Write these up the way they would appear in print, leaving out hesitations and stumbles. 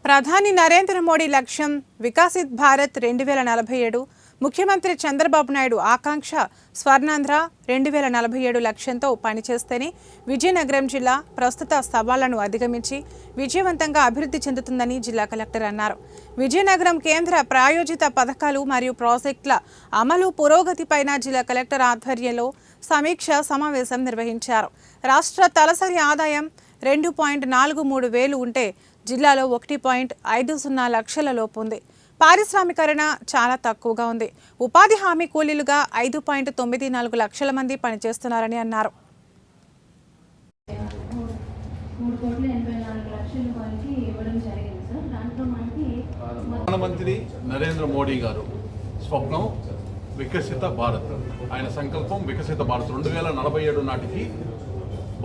ప్రధాని నరేంద్ర మోడీ లక్ష్యం వికసిత్ భారత్ 2047, ముఖ్యమంత్రి చంద్రబాబు నాయుడు ఆకాంక్ష స్వర్ణాంధ్ర 2047 లక్ష్యంతో పనిచేస్తేనే విజయనగరం జిల్లా ప్రస్తుత సవాళ్లను అధిగమించి విజయవంతంగా అభివృద్ధి చెందుతుందని జిల్లా కలెక్టర్ అన్నారు. విజయనగరం కేంద్ర ప్రాయోజిత పథకాలు మరియు ప్రాజెక్టుల అమలు పురోగతిపైన జిల్లా కలెక్టర్ ఆధ్వర్యంలో సమీక్ష సమావేశం నిర్వహించారు. రాష్ట్ర తలసరి ఆదాయం 2.43 వేలు ఉంటే జిల్లాలో 1.50 లక్షల లోపు ఉంది. పారిశ్రామికరణ చాలా తక్కువగా ఉంది. ఉపాధి హామీ కూలీలుగా 5.94 లక్షల మంది పనిచేస్తున్నారని అన్నారు. ప్రధానమంత్రి నరేంద్ర మోడీ గారు స్వప్నం వికసిత భారత్. ఆయన సంకల్పం వికసిత భారత్. 2047 నాటికి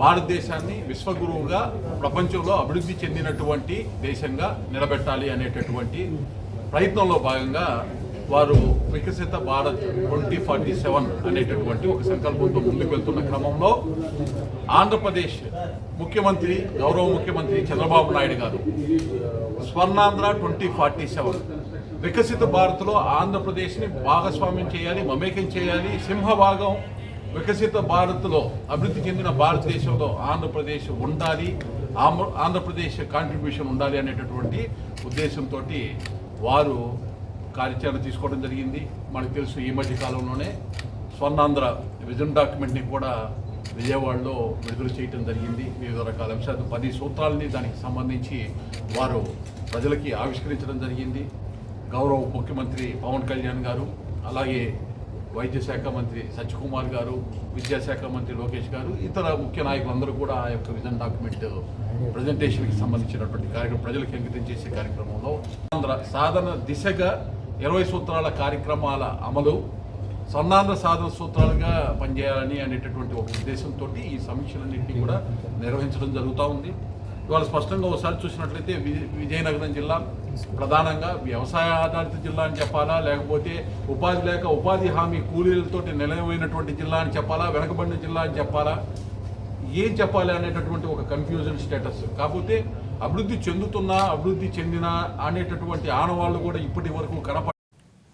భారతదేశాన్ని విశ్వగురువుగా ప్రపంచంలో అభివృద్ధి చెందినటువంటి దేశంగా నిలబెట్టాలి అనేటటువంటి ప్రయత్నంలో భాగంగా వారు వికసిత భారత్ 2047 అనేటటువంటి ఒక సంకల్పంతో ముందుకు వెళ్తున్న క్రమంలో ఆంధ్రప్రదేశ్ ముఖ్యమంత్రి గౌరవ ముఖ్యమంత్రి చంద్రబాబు నాయుడు గారు స్వర్ణాంధ్ర 2047 వికసిత భారత్లో ఆంధ్రప్రదేశ్ని భాగస్వామ్యం చేయాలి, మమేకం చేయాలి. సింహభాగం వికసిత భారత్లో అభివృద్ధి చెందిన భారతదేశంలో ఆంధ్రప్రదేశ్ ఉండాలి, ఆంధ్రప్రదేశ్ కాంట్రిబ్యూషన్ ఉండాలి అనేటటువంటి ఉద్దేశంతో వారు కార్యాచరణ తీసుకోవడం జరిగింది. మనకు తెలుసు, ఈ మధ్య కాలంలోనే స్వర్ణాంధ్ర విజన్ డాక్యుమెంట్ని కూడా విజయవాడలో విడుదల చేయడం జరిగింది. వివిధ రకాల అంశాలు 10 సూత్రాలని దానికి సంబంధించి వారు ప్రజలకి ఆవిష్కరించడం జరిగింది. గౌరవ ముఖ్యమంత్రి పవన్ కళ్యాణ్ గారు, అలాగే వైద్య శాఖ మంత్రి సత్యకుమార్ గారు, విద్యాశాఖ మంత్రి లోకేష్ గారు, ఇతర ముఖ్య నాయకులందరూ కూడా ఆ యొక్క విజన్ డాక్యుమెంట్ ప్రజెంటేషన్కి సంబంధించినటువంటి కార్యక్రమం ప్రజలకు అంకితం చేసే కార్యక్రమంలో సాధన దిశగా 20 సూత్రాల కార్యక్రమాల అమలు, స్వర్ణాంధ్ర సాధన సూత్రాలుగా పనిచేయాలని అనేటటువంటి ఒక ఉద్దేశంతో ఈ సమీక్షలన్నింటినీ కూడా నిర్వహించడం జరుగుతూ ఉంది. ఇవాళ స్పష్టంగా ఒకసారి చూసినట్లయితే విజయనగరం జిల్లా ప్రధానంగా వ్యవసాయ ఆధారిత జిల్లా అని చెప్పాలా, లేకపోతే ఉపాధి లేక ఉపాధి హామీ కూలీలతో నిలవైనటువంటి జిల్లా అని చెప్పాలా, వెనకబడిన జిల్లా అని చెప్పాలా, ఏం చెప్పాలి అనేటటువంటి ఒక కన్ఫ్యూజన్ స్టేటస్. కాకపోతే అభివృద్ధి చెందిన అనేటటువంటి ఆనవాళ్ళు కూడా ఇప్పటి వరకు కనపడ